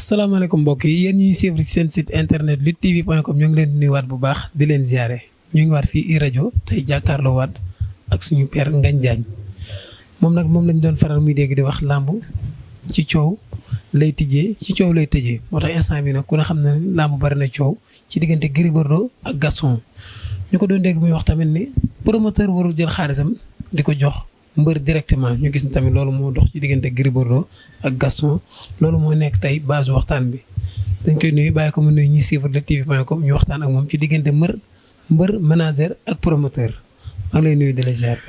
salaamaaleykum mbokk yi yéen ñuy suivre ci seen site internet luttetv.com ñoo ngi leen di nuyuwaat bu baax di leen ziare ñu ngi waat fii i rajo tey jàkkaarloo waat ak suñu père Ngagne Diagne moom nag moom lañ doon faral muy dégg di wax làmb ci coow lay tijjee ci coow lay tëjee moo tax instant bi nag ku ne xam ne làmb bari na coow ci diggante Gris Bordeaux ak Gaston ñu ko doon dégg muy wax tamit ni promoteur warul jël xaalisam di ko jox mbër directement ñu gis ni tamit loolu moo dox ci diggante Gris Bordeaux ak Gaston loolu moo nekk tey base waxtaan bi dañ koy nuyu bàyyi ko mu nuyu ñuy suivre luttetv.com ñu waxtaan ak moom ci diggante mbër manager ak promoteur maa ngi lay nuyu di la ziar.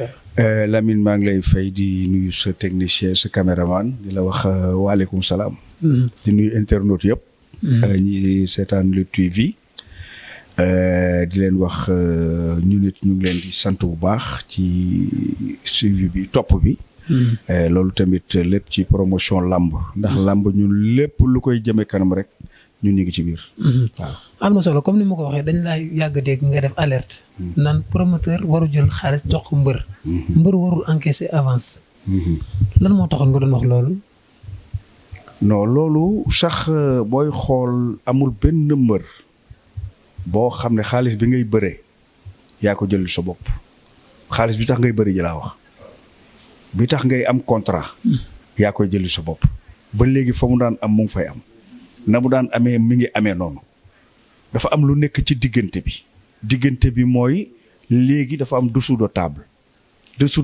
Lamine maa ngi lay fay di nuyu sa technicien sa caméraman di la wax waaleykum salaam. di nuyu internautes yëpp. ñi seetaan Lutte TV. di leen wax ñu nit ñu ngi leen di sant bu baax ci suivi bi topp bi. loolu tamit lépp ci promotion lamb ndax lamb ñun lépp lu koy jëme kanam rek ñun ñu ngi ci biir. waaw am na solo comme ni ma ko waxee dañ laa yàgg dégg nga def alerte. naan promoteur waru jël xaalis jox ko mbër. mbër warul encaisser avance. lan moo taxoon nga doon wax loolu. non loolu sax booy xool amul benn mbër. boo xam ne xaalis bi ngay bëree yaa ko jël sa bopp xaalis bi tax ngay bëri ji laa wax bi tax ngay am contrat yaa koy jël sa bopp ba léegi fa mu daan am mu ngi fay am na mu daan amee mi ngi amee noonu dafa am lu nekk ci diggante bi mooy léegi dafa am dessous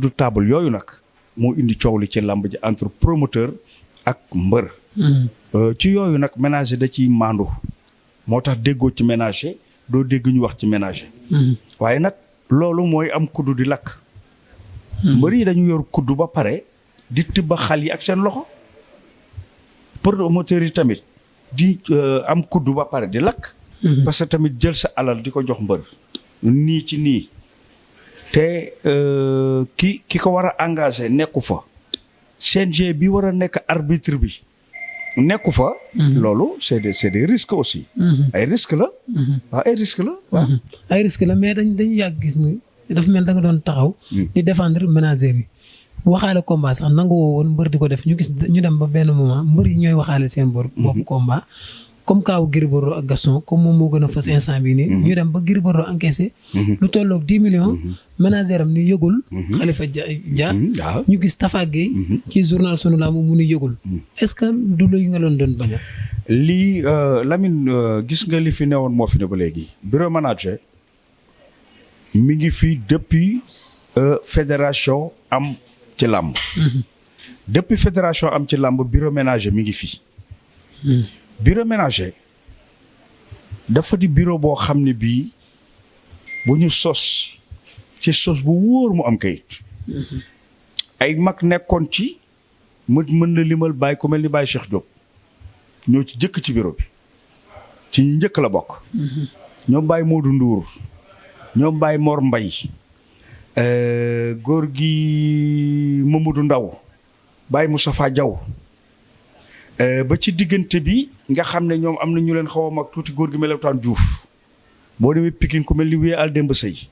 de table yooyu nag moo indi coow li ci làmb ji entre promoteur ak mbër ci yooyu nag ménager da ciy maandu moo tax déggoo ci ménager doo dégg ñu wax ci ménager waaye nag loolu mooy am kuddu di lakk mbër yi dañu yor kuddu ba pare di tibba xal yi ak seen loxo promoteur yi tamit di am kuddu ba pare di lakk parce que tamit jël sa alal di ko jox mbër nii ci nii te ki ko war a engagé nekku fa CNG bi war a nekk arbitre bi nekku fa. loolu c'est des risques aussi. ay risques la. waaw ay risques la waaw. ay risques la mais dañu yàgg gis ni dafa mel da nga doon taxaw. di défendre ménager yi. waxaale combat sax nangu woo woon mbër di ko def ñu gis ñu dem ba benn moment mbër yi ñooy waxaale seen bopp combat. comme kaaw Gris Bordeaux ak Gaston comme moom moo gën a fas instant bii nii. ñu dem ba Gris Bordeaux encaissé. lu tolloog 10 millions. ménager am ni yëgul. Khalifa Dia ñu gis Tafa Gueye ci journal sunu lamb mu ni yëgul. est-ce que du lu nga doon bañ a. lii Lamine gis nga li fi newoon moo fi ne ba léegi. bureau manager mi ngi fi depuis fédération am ci làmb. depuis fédération am ci làmb bureau manager mi ngi fi. bureau ménager dafa di bureau boo xam ne bii bu ñu sos ci sos bu wóor mu am kayit ay mag nekkoon ci mën na limal bàyyi ku mel ni Baye Cheikh Diop ñoo ci jëkk ci bureau bi ci ñi njëkk la bokk ñoom Baye Modou Ndour ñoom Baye Mor Mbay góor gi Mamadou Ndaw Baye Moustapha Diaw ba ci diggante bi nga xam ne ñoom am na ñu leen xaw a mag tuuti góor gi Melewtaan Diouf boo demee Pikine ku mel ni Wéye Al Demba Sey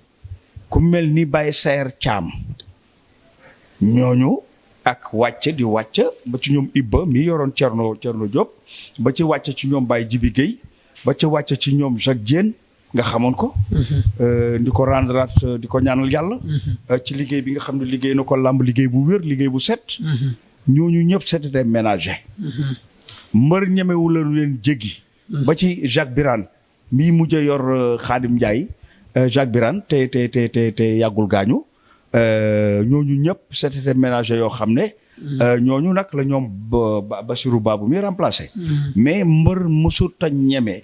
ku mel ni Baye Sayer Thiam ñooñu ak wàcc di wàcc ba ci ñoom Ibba mi yoroon Cerno Diop ba ci wàcc ci ñoom Baye Jibi Guèye ba ci wàcc ci ñoom Jacques Diène nga xamoon ko di ko rendre di ko ñaanal yàlla ci liggéey bi nga xam ne liggéey na ko làmb liggéey bu wér liggéey bu set ñooñu ñëpp c'était des ménagers mbër ñemewu leen jéggi ba ci Jacques Birane mii mujj a yor Khadim Ndiaye Jacques Birane te yàggul gaañu ñooñu ñëpp c'était des ménagers yoo xam ne ñooñu nag la ñoom Bassirou Babou mi remplacé mais mbër mësut a ñeme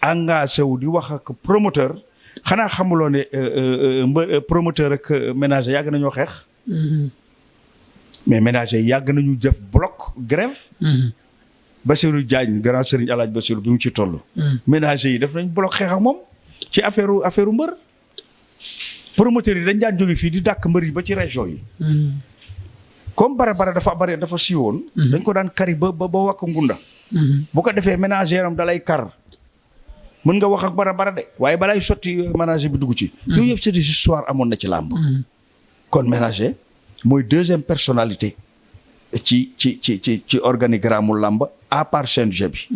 engagé wu di wax ak promoteur xanaa xamuloo ne promoteur ak ménager yàgg nañoo xeex mais ménager yàgg nañu def bloc grève Bassirou Diagne grand Serigne Alaaj Bassirou bi mu ci toll ménager yi def nañ bloc xeex ak moom ci affaire mbër promoteurs yi dañ daan jóge fii di dàkk mbër yi ba ci région yi comme bare dafa siiwoon dañ ko daan kari ba wàkk ngunda bu ko defee ménager am dalay kar mën nga wax ak bara de waaye balaay sotti ménager bi dugg ci yooyu yëpp c'est des histoires amoon na ci làmb kon ménager mooy deuxième personnalité ci organigramme mu làmb à part CNG bi.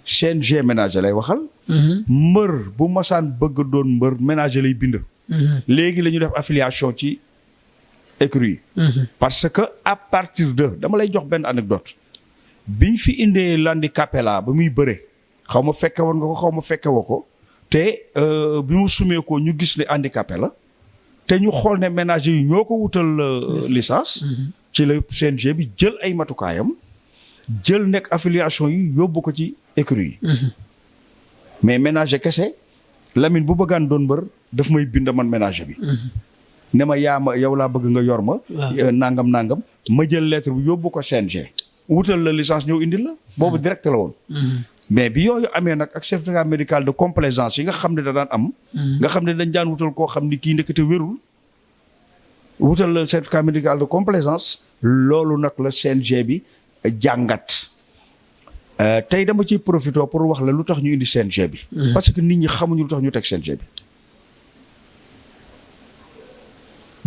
CNG ménager lay waxal. mbër bu masaan bëgg doon mbër ménager lay bind. léegi la ñu def affiliation ci écurie yi. parce que à partir de dama lay jox benn anecdote biñ fi indee l'handicapé la ba muy bëre xaw ma fekke woon nga ko xaw ma fekke woo ko te bi mu sumee ko ñu gis ne handicapé la te ñu xool ne ménager yi ñoo ko wutal licence. ci la CNG bi jël ay matukaayam jël nekk affiliation yi yóbbu ko ci écurie yi. mais ménager kese Lamine bu bëggaan doon mbër daf may bind man ménager bi. ne ma yow laa bëgg nga yor ma. nangam ma jël lettre bi yóbbu ko CNG. wutal la licence ñëw indil la boobu direct la woon. mais bi yooyu amee nag ak certificat médical de complaisance yi nga xam ne da daan am. nga xam ne dañ daan wutal koo xam ni kii ndekete wérul. wutal la certificat médical de complaisance loolu nag la CNG bi jàngat tey dama ciy profité pour wax la lu tax ñu indi CNG bi. parce que nit ñi xamuñu lu tax ñu teg CNG bi.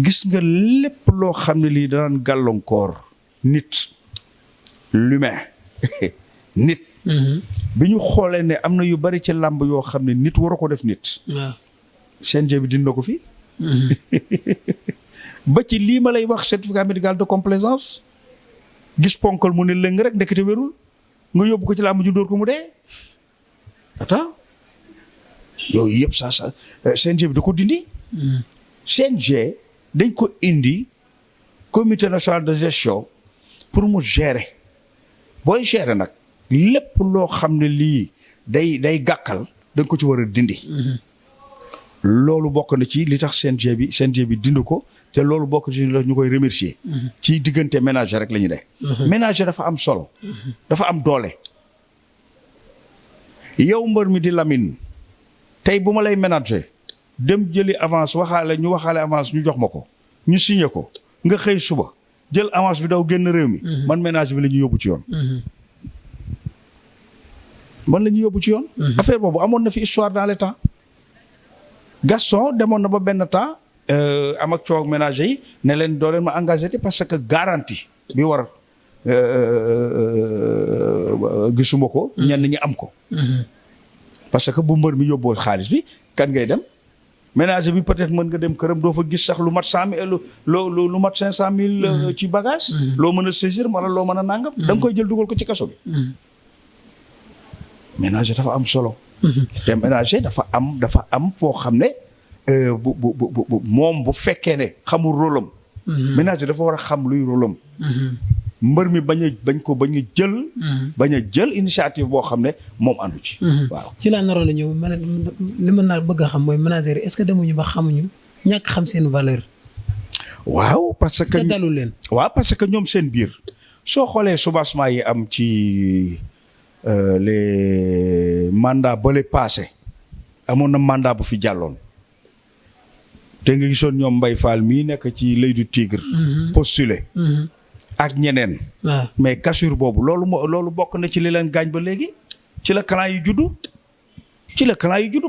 gis nga lépp loo xam ne lii daan gàllankoor nit l'humain nit. bi ñu xoolee ne am na yu bari ci làmb yoo xam ne nit waru ko def nit. CNG bi dindi ko fi. ba ci lii ma lay wax certificat médical de complaisance gis ponkal mu ne lëng rek ndekete wérul nga yóbbu ko ci làmb ju dóor ko mu dee. attends yooyu yëpp ça CNG bi da ko dindi. CNG dañ ko indi comité national de gestion pour mu gérer booy gérer nag lépp loo xam ne lii day gàkkal da nga ko ci war a dindi. loolu bokk na ci li tax CNG bi dindi ko te loolu bokk ci ñu koy remercier. ci diggante ménager rek la ñu ne. ménager dafa am solo. dafa am doole. yow mbër mi di Lamine tey bu ma lay ménager dem jëli avance waxaale avance ñu jox ma ko ñu signé ko nga xëy suba jël avance bi daw génn réew mi. man ménager bi la ñu yóbbu ci yoon. affaire boobu amoon na fi histoire dans le temps. Gaston demoon na ba benn temps am ak coow ménager yi ne leen doo leen ma engagé parce que garantie bi war gisuma ko. ñenn ñi am ko. parce que bu mbër mi yóbboo xaalis bi kan ngay dem ménager bi peut-être mën nga dem këram doo fa gis sax lu mat 100 000 lu mat 500 000 ci bagage. loo mën a saisir wala loo mën a nangam. da nga koy jël dugal ko ci kaso bi. ménager dafa am solo. te ménager dafa am foo xam ne moom bu fekkee ne xamul rôle am. ménager dafa war a xam luy rôle am. mbër mi bañ a jël initiative boo xam ne moom àndu ci. waaw ci laa naroon a ñëw li ma naa bëgg a xam mooy ménager est-ce que demuñu ba xamuñu ñàkk xam seen valeur. waaw parce que dalul leen. waaw parce que ñoom seen biir soo xoolee soubassement yi am ci. les mandats bële passé amoon na mandat bu fi jàlloon te nga gisoon ñoom Mbaye Fall mii nekk ci l'Oeil du Tigre postulé ak ñeneen mais cassure boobu loolu bokk na ci li leen gaañ ba léegi ci la clan yi juddu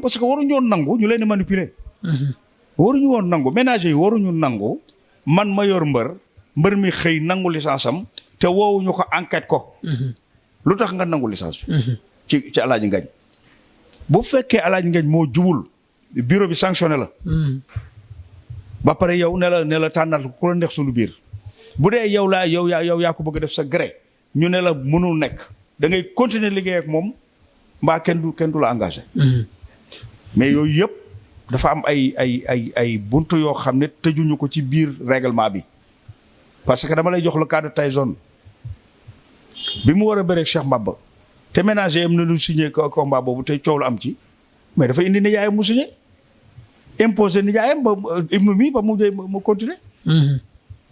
parce que waruñu woon nangu ñu leen di manipuler waruñu woon nangu ménager yi waruñu nangu man ma yor mbër mi xëy nangu licence am te woowuñu ko enquête ko lu tax nga nangu licence bi. ci Alaaji Ngañ bu fekkee Alaaji Ngañ moo jubul bureau bi sanctionné la. ba pare yow ne la tànnal ku la neex suñu biir bu dee yow yaa ko bëgg a def sa gré ñu ne la mënul nekk da ngay continuer liggéey ak moom mbaa kenn du la engagé. mais yooyu yëpp dafa am ay buntu yoo xam ne tëjuñu ko ci biir règlement bi parce que dama lay jox le cas de Tyson. bi mu war a bëreeg Cheikh Mbaba te ménager am na lu signé combat boobu te coow la am ci mais dafa indi nijaayam mu signé imposé nijaayam ba ibnu mi ba mu continuer.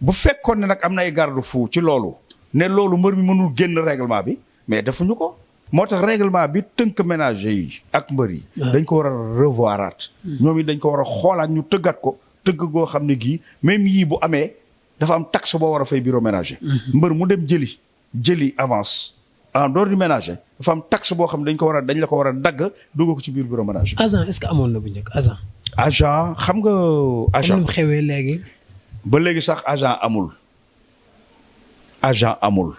bu fekkoon ne nag am na ay garde-fou ci loolu ne loolu mbër mi mënul génn règlement bi mais defuñu ko moo tax règlement bi tënk ménager yi ak mbër yi. dañ ko war a revoiraat. ñoom it dañ ko war a xoolaat ñu tëggat ko tëgg goo xam ne gii même yii bu amee dafa am taxe boo war a fay bureau ménager. mbër mu dem jëli avance en dehors du ménager dafa am taxe boo xam ne dañ la ko war a dagg dugg ko ci biir bureau ménager. agent est-ce que amoon na bu njëkk agent. agent xam nga. agent am xewee léegi. ba léegi sax agent amul. agent amul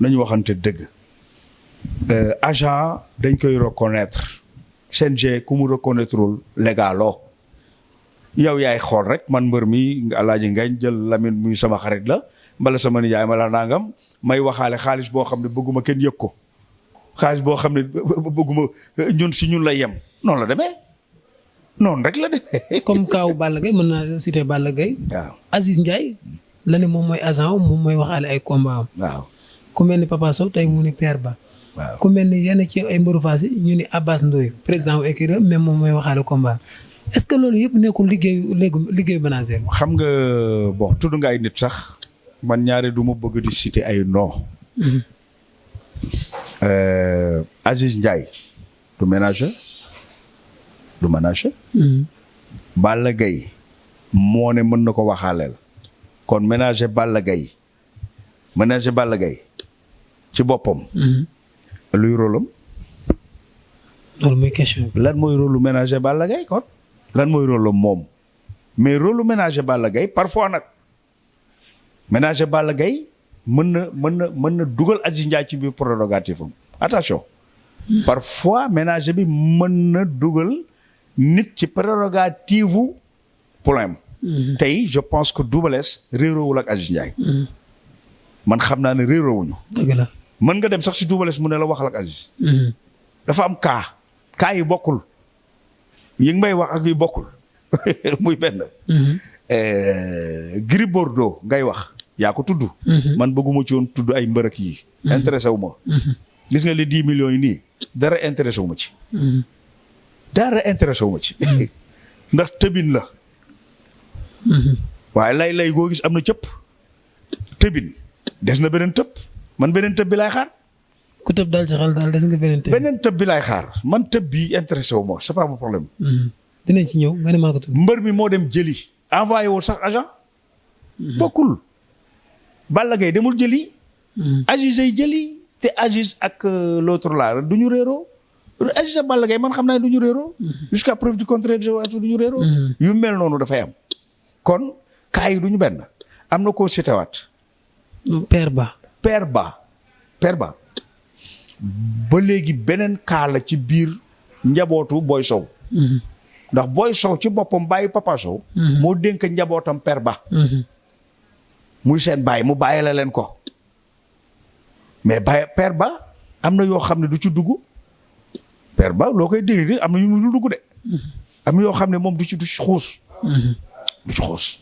nañu waxante dëgg agent dañ koy reconnaître CNG ku mu reconnaîtreul légaloo yow yaay xool rek man mbër mi Alaaji Ngagne jël Lamine muy sama xarit la mbala sama nijaay ma la nangam may waxaale xaalis boo xam ne bëgguma kenn yëg ko xaalis boo xam ne bëgguma ñun si ñun lay yem noonu la demee noonu rek la demee. comme kaaw Balla Gaye mën naa citer Balla Gaye. waaw Aziz Ndiaye la ne moom mooy agent moom mooy waxaale ay combat am. waaw ku mel ni Papa Sow tey mu ni Père Ba. waaw ku mel ni yenn ci ay mbëru Fass yi ñu ni Abbas Ndoye président wu écurie même moom mooy waxaale combat est-ce que loolu yëpp nekkul liggéeyu manager. xam nga bon tudd nga ay nit sax man ñaare du ma bëgg di citer ay nom. Aziz Ndiaye du manager. Balla Gaye moo ne mën na ko waxaaleel kon ménager Balla Gaye ci boppam. luy rôlam. loolu mooy question bi. lan mooy rôlu ménager Balla Gaye kon. lan mooy rôlam moom mais rôlu ménager Balla Gaye parfois nag ménager Balla Gaye mën na dugal Aziz Ndiaye ci biir prérogative am attention. parfois ménager bi mën na dugal nit ci prérogative problème. tey je pense que Double Less réeroowul ak Aziz Ndiaye. man xam naa ne réeroowuñu. dëgg la. mën nga dem sax si Double Less mu ne la waxal ak Aziz. dafa am cas yi bokkul yi ngi may wax ak yi bokkul muy benn. Gris Bordeaux ngay wax yaa ko tudd. man bëgguma ci woon tudd ay mbërëk yi. intéressé wu ma. gis nga li 10 millions yi nii dara intéressé wu ma ci. dara intéressé wu ma ci. ndax tëbin la. waaye lay goo gis am na cëpp. tëbin des na beneen tëb man beneen tëb bi laay xaar. ku tëb daal ci xel daal des nga beneen tëb. beneen tëb bi laay xaar man tëb bi intéressé wu ma c'est pas mon problème. dinañ ci ñëw nga ne maa ko tudd. mbër mi moo dem jëli. envoyé wul sax agent. bokkul. Balla Gaye demul jëli. Aziz ay jëli. te Aziz ak l'autre là du ñu réeroo. Aziz ak Balla Gaye man xam naa ne du ñu réeroo. jusqu'à preuve du contraire du ñu réeroo. yu mel noonu dafay am. kon cas yi du ñu benn. am na koo setewaat. Père Ba. ba léegi beneen cas la ci biir njabootu Boy Sow. ndax Boy Sow ci boppam bàyyi Papa Sow. moo dénk njabootam Père Ba. muy seen bàyyi mu bàyyi la leen ko. mais Père Ba am na yoo xam ne du ci dugg. Père Ba loo koy dégg am na yu du dugg de. am na yoo xam ne moom du ci xuus. du ci xuus.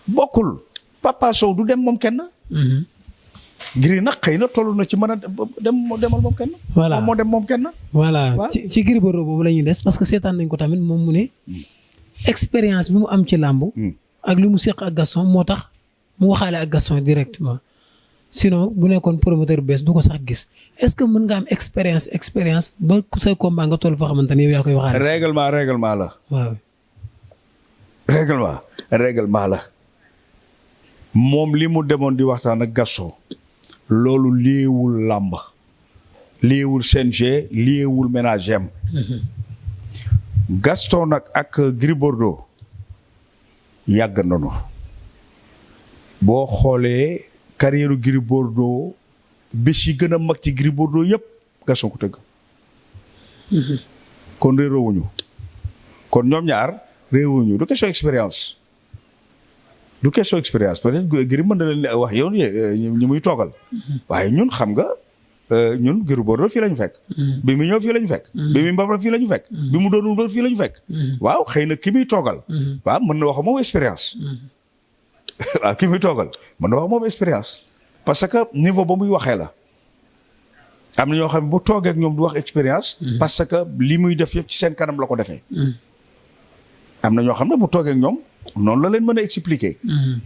bokkul Papa Sow du dem moom kenn. Gris nag xëy na toll na ci mën a demal moom kenn. voilà moo dem moom kenn. voilà ci Gris Bordeaux boobu la ñuy des parce que seetaan nañ ko tamit moom mu ne. expérience bi mu am ci làmb. ak li mu seq ak Gaston moo tax mu waxaale ak Gaston directement. sinon bu nekkoon promoteur bees du ko sax gis est-ce que mën nga am expérience ba say combat nga toll foo xamante ne yow yaa koy waxaale. règlement la. waaw. règlement la. moom li mu demoon di waxtaan ak Gaston. loolu liewul làmb. liewul CNG liewul ménage am. Gaston nag ak Gris Bordeaux yàgg nañu. boo xoolee carrière Gris Bordeaux bés yi gën a mag ci Gris Bordeaux yëpp Gaston ko tëgg. kon réeroowuñu. kon ñoom ñaar réeroowuñu du question expérience. peut-être Gris mën na leen wax yow ñi muy toogal. waaye ñun xam nga ñun Gris Bordeaux fii la ñu fekk. bi mu ñëw fii la ñu fekk. bi mu mbabal fii la ñu fekk. bi mu doonul mbër fii la ñu fekk. waaw xëy na ki muy toogal. waaw mën na wax moom expérience. waaw ki muy toogal mën na wax moom expérience. parce que niveau ba muy waxee la. am na ñoo xam ne bu toogee ak ñoom du wax expérience. parce que li muy def yëpp ci seen kanam la ko defee. am na ñoo xam ne bu toogee ak ñoom noonu la leen mën a expliquer.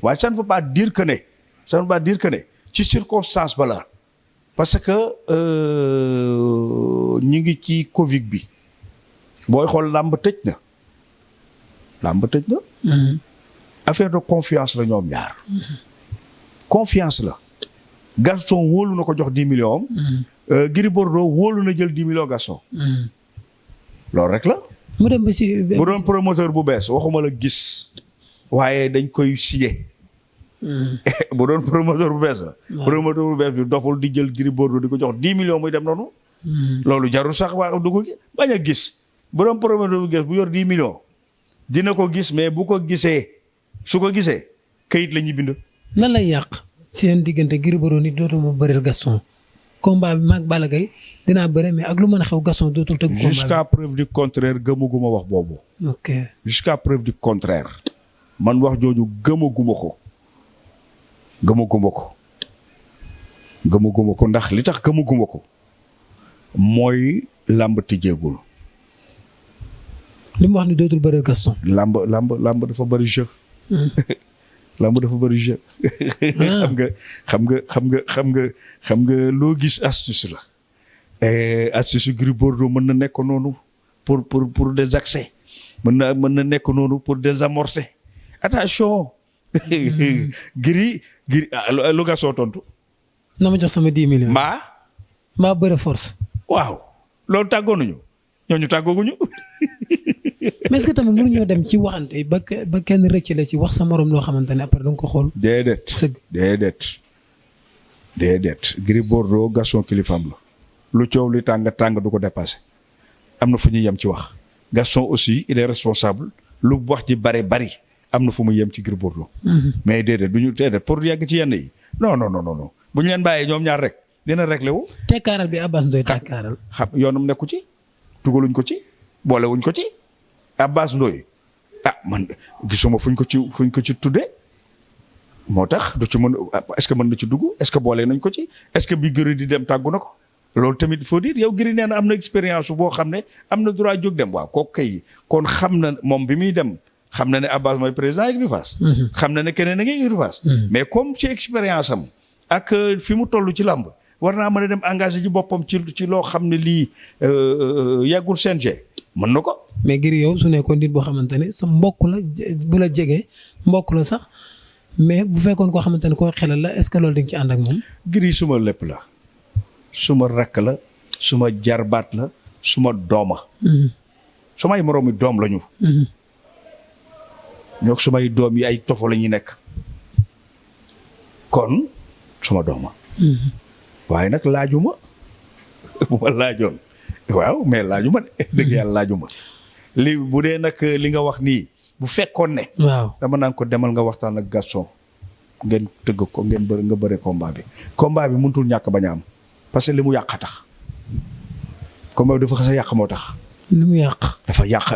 waaye ça ne veut pas dire que ne ci circonstance ba la. parce que ñu ngi ci Covid bi booy xool làmb tëj na. affaire de confiance la ñoom ñaar. confiance la. Gaston wóolu na ko jox 10 millions am. Gris Bordeaux wóolu na jël 10 millions Gaston. loolu rek la. mu dem ba si. bu doon promoteur bu bees waxuma la gis. waaye dañ koy signé. bu doon promoteur bu bees la. promoteur bu bees bi doful di jël Gris Bordeaux di ko jox 10 millions muy dem noonu. loolu jarul sax waa dugg bañ a gis bu doon promoteur bu bees bu yor 10 millions dina ko gis mais bu ko gisee su ko gisee kayit la ñuy bind. lan lay yàq seen diggante Gris Bordeaux ni dootuma bëreel Gaston combat bi maag Balla Gaye dinaa bëre mais ak lu mën a xew Gaston dootul tëgg combat bi. jusqu'à preuve du contraire gëmaguma wax boobu. ok jusqu'à preuve du contraire man wax jooju gëmaguma ko. gëmaguma ko ndax li tax gëmaguma ko mooy làmb tijjeegul. li mu wax ni dootul bëreel Gaston. làmb dafa bëri jeu. làmb dafa bëri jeu. xam nga loo gis astuce la. astuce Gris Bordeaux mën na nekk noonu pour des accès mën na nekk noonu pour désamorcer attention. Gris lu Gaston tontu. na ma jox sama 10 millions. mbaa bëre force. waaw loolu tàggoonuñu ñooñu tàggooguñu. mais est-ce que tamit mënuñoo dem ci waxante ba kenn rëcc la ci wax sa morom loo xamante ne après da nga ko xool. déedéet. Gris Bordeaux Gaston kilifaam la. lu coow li tàng du ko dépassé. am na fu ñuy yem ci wax. Gaston aussi il est responsable lu wax ji bari. am na fu mu yem ci Gris Bordeaux. mais déedéet pour yàgg ci yenn yi non bu ñu leen bàyyee ñoom ñaar rek dina réglé wu. tekkaaral bi Abbas Ndoye tekkaaral. xam yoonam nekku ci dugaluñ ko ci boolewuñ ko ci Abbas Ndoye man gisuma fuñ ko ci tuddee moo tax du ci mën est-ce que mën na ci dugg est-ce que boole nañ ko ci est-ce que bi Gris di dem tàggu na ko loolu tamit il faut dire yow Gris nee na am na expérience boo xam ne am na droit jóg dem waaw kooku kay kon xam na moom bi muy dem. xam na ne Abbas mooy président écurie Fass. xam na ne keneen a ngi écurie Fass. mais comme ci expérience am ak fi mu toll ci làmb war naa mën a dem engagé ji boppam ci loo xam ne lii yàggul CNG mën na ko. mais Gris yow su nekkoon nit boo xamante ne sa mbokk la bu la jegee mbokk la sax mais bu fekkoon koo xamante ne koo xelal la est-ce que loolu di nga ci ànd ak moom. Gris suma lépp la suma rakk la suma jarbaat la suma dooma. sumay moroomi doom lañu. ñoo sumay doom yi ay tofo la ñuy nekk kon suma dooma waaye nag laajuma bu ma laajoon waaw mais laajuma de dëgg yàlla laajuma li bu dee nag li nga wax nii bu fekkoon ne waaw dama naan ko demal nga waxtaan ak Gaston ngeen tëgg ko ngeen nga bëre combat bi mënutul ñàkk bañ a am parce que li mu yàq a tax combat bi dafa xas a yàq moo tax li mu yàq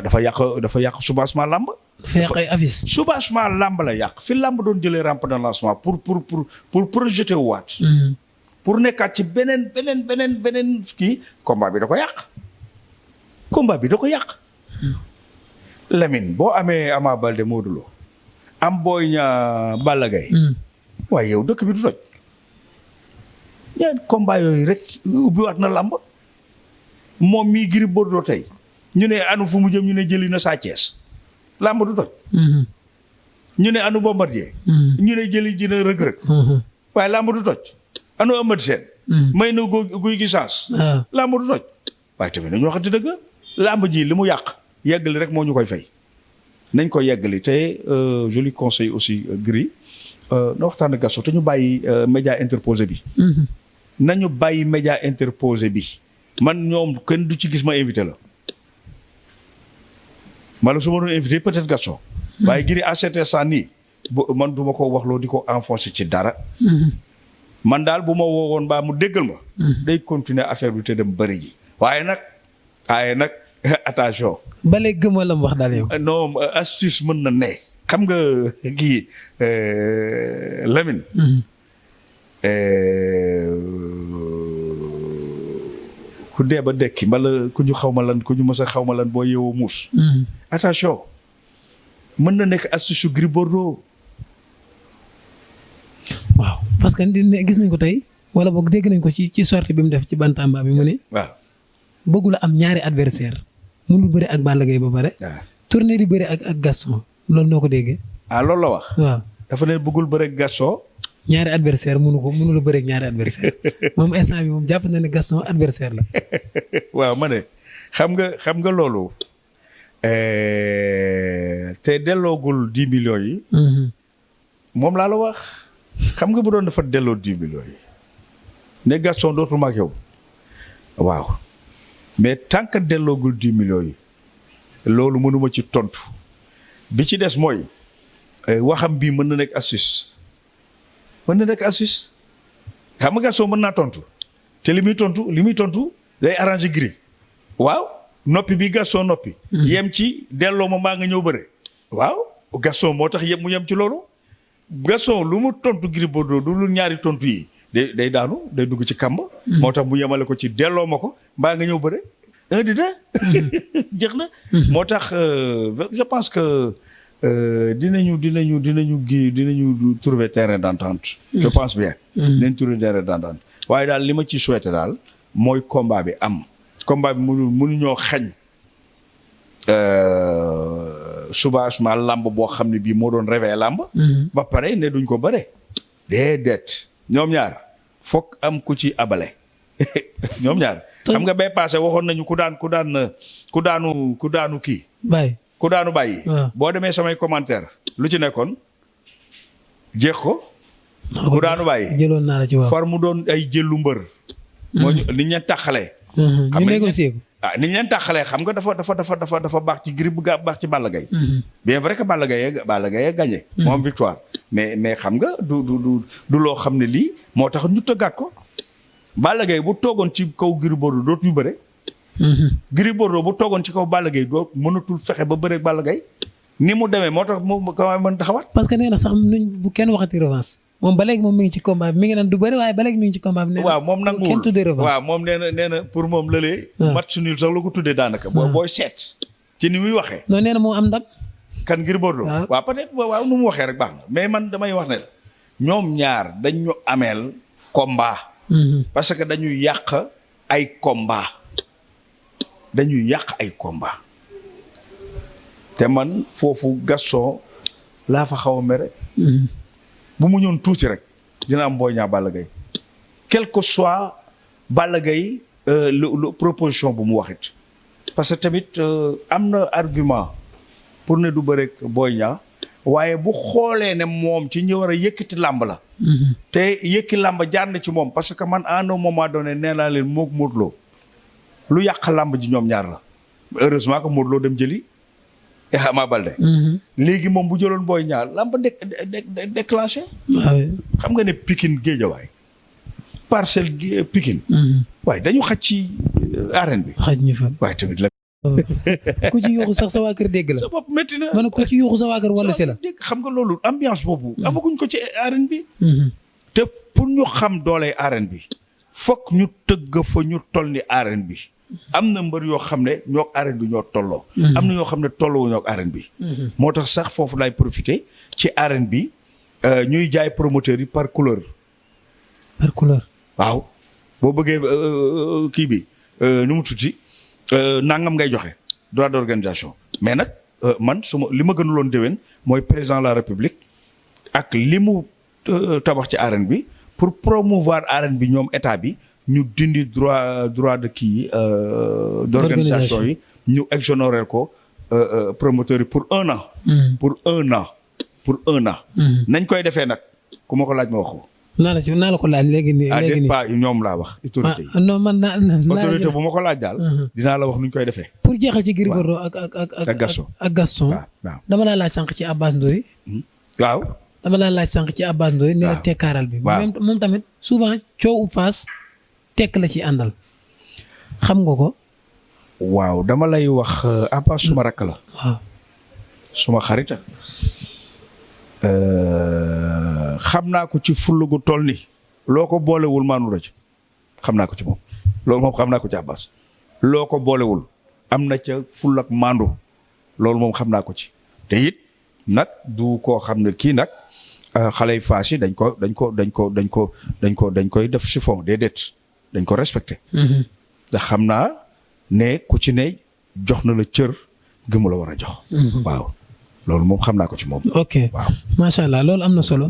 dafa yàq soubassement làmb. dafa yàq ay avis. soubassement làmb la yàq fi làmb doon jëlee rampe de lancement pour projeter waat. pour nekkaat ci beneen kii combat bi da ko yàq. Lamine boo amee Ama Baldé Modou Lô am Boy Niang Balla Gaye. waaye yow dëkk bi du toj. ñaar combat yooyu rek ubbiwaat na làmb moom mii Gris Bordeaux tey. ñu ne anu fu mu jëm ñu ne jëli na Sa Thiès làmb du toj. ñu ne anu Bombardier. ñu ne jëli ji na Reug Reug. waaye làmb du toj. anu Eumeu Sène. may na guy gi chance. làmb du toj. waaye tamit nañu waxante dëgg làmb ji li mu yàq yeggali rek moo ñu koy fay. nañ ko yeggali te je lui conseille aussi Gris na waxtaan ak Gaston te ñu bàyyi média interposé bi. nañu bàyyi média interposé bi. man ñoom kenn du ci gis ma invité la. mala su ma doon invité peut-être Gaston. waaye Gris à cet instant nii man du ma ko waxloo di ko enfoncé ci dara. man daal bu ma woowoon baa mu déggal ma. day continuer affaire bi te dem bëri ji. waaye nag attention. ba léegi gëmoo la mu wax daal yow. non astuce mën na ne. xam nga kii Lamine. ku dee ba dekki mbala ku ñu xaw ma lan ku ñu mës a xaw ma lan boo yeewoo muus. attention mën na nekk astuce su Gris Bordeaux. waaw parce que gis nañ ko tey wala boog dégg nañ ko ci sortie bi mu def ci Bantamba bi mu ne. waaw bëggul am ñaari adversaire mënul bëri ak Balla Gaye ba pare. waaw tournée di bëri ak Gaston loolu noo ko déggee. loolu la wax. waaw dafa ne bëggul bëri ak Gaston. ñaari adversaire mënula bëri ak ñaari adversaire moom instant bi moom jàpp na ne Gaston adversaire la. waaw ma ne xam nga loolu. te delloogul 10 millions yi. moom laa la wax. xam nga bu doon dafa delloo 10 millions yi ne Gaston dootul mag yow waaw mais tant que delloogul 10 millions yi loolu mënuma ci tontu bi ci des mooy waxam bii mën na nekk astuce xam nga Gaston mën naa tontu te li muy tontu day arrangé Gris waaw noppi bi Gaston noppi. yem ci delloo ma maa nga ñëw bëre. waaw Gaston moo tax mu yem ci loolu Gaston lu mu tontu Gris Bordeaux du lu ñaari tontu yi day daanu day dugg ci kàmb. moo tax mu yemale ko ci delloo ma ko mbaa nga ñëw bëre. 1 di 2. jeex na. moo tax je pense que dinañu trouver terrain d'entente. je pense bien. dinañ trouver terrain d'entente waaye daal li ma ci souhaité daal mooy combat bi am. combat bi mënuñoo xañ soubassement lamb boo xam ne bii moo doon réveillé lamb. ba pare ne duñ ko bëre. déedéet ñoom ñaar fokk am ku ci abale ñoom ñaar. xam nga bay passé waxoon nañu ku daanu kii. ku daanu bàyyi. boo demee samay commentaire lu ci nekkoon jeex ko. ku daanu bàyyi jëloon naa la ci waaw. far mu doon ay jëlu mbër. moo ñu nit ña taxalee. ñu négocier ko. nit ña taxalee xam nga dafa baax ci Gris bu baax ci Balla Gaye. bien vrai que Balla Gaye gagné. moo am victoire mais xam nga du loo xam ne lii moo tax ñu tëggaat ko. Balla Gaye bu toogoon ci kaw Gris Bordeaux dootuñu bëre. Gris Bordeaux bu toogoon ci kaw Balla Gaye doo mënatul fexe ba bëre Balla Gaye ni mu demee moo tax mu mën taxawaat. parce que nee na sax bu kenn waxati revanche moom ba léegi moom mi ngi ci combat bi mi ngi naan du bëri waaye ba léegi mi ngi ci combat bi. waaw moom nag kenn tuddee revanche waaw moom nee na pour moom lëlee. match nul sax la ko tuddee daanaka. booy seet ci ni muy waxee. non nee na moo am ndam. kan Gris Bordeaux. waaw peut-être waaw nu mu waxee rek baax na mais man damay wax ne la ñoom ñaar dañ ñu ameel combat. parce que dañuy yàq ay combat. te man foofu Gaston laa fa xaw a mere. bu mu ñëwoon tuuti rek dina am Boy Niang Balla Gaye quel que soit Balla Gaye lu proposition bu mu waxit parce que tamit am na argument pour ne du bëre Boy Niang waaye bu xoolee ne moom ci ñi war a yëkkati làmb la. te yëkki làmb jaar na ci moom parce que man à un moment donné nee naa leen moog Modou Lo lu yàq làmb ji ñoom ñaar la heureusement que Modou Lo dem jëli Ama Baldé. léegi moom bu jëloon Boy Niang làmb déclenché. xam nga ne Pikine Guédiawaye Parcelles Pikine. waaye dañu xaj ci arène bi. xaj ñu fa waaye tamit la. ku ci yuuxu sax sa waa kër dégg la. sa bopp métti na. ma ne ku ci yuuxu sa waa kër wala si la. xam nga loolu ambiance boobu. amaguñ ko ci arène bi. te pour ñu xam doole arène bi. fokk ñu tëgg fa ñu toll ni arène bi. am na mbër yoo xam ne ñoo arène bi ñoo tolloo. am na yoo xam ne tolloo ñoo arène bi. moo tax sax foofu laay profité ci arène bi ñuy jaay promoteurs yi par couleur. par couleur. waaw boo bëggee kii bi nu mu tuuti nangam ngay joxe droit d'organisation mais nag man li ma gënuloon déwén mooy président de la république ak li mu tabax ci arène bi pour promouvoir arène bi ñoom état bi. ñu dindi droit de kii d'organisation yi ñu exonérer ko promoteurs yi pour 1 an. pour 1 an. nañ koy defee nag ku ma ko laaj ma wax ko. naa la ko laaj léegi nii léegi nii. pas ñoom laa wax autorité yi. non man autorité bu ma ko laaj daal. dinaa la wax nuñ koy defee. pour jeexal ci Gris Bordeaux ak Gaston. waaw dama laa laaj sànq ci Abbas Ndoye. waaw. dama laa laaj sànq ci Abbas Ndoye. waaw ne la tekkaaral bi. waaw moom tamit souvent coowu Fass tekk la ci àndal xam nga ko. waaw dama lay wax Abbas suma rakk la. waaw suma xarita xam naa ko ci fulla gu toll ni loo ko boolewul maanu la ci xam naa ko ci moom loolu moom xam naa ko ci Abbas loo ko boolewul am na ca fulla ak maandu loolu moom xam naa ko ci te it nag du koo xam ne kii nag xale yu Fass yi dañ koy def si fond déedéet dañ ko respecté. ndax xam naa ne ku ci ne jox na la cër gëmu la war a jox. waaw loolu moom xam naa ko ci moom. ok waaw macha allah loolu am na solo.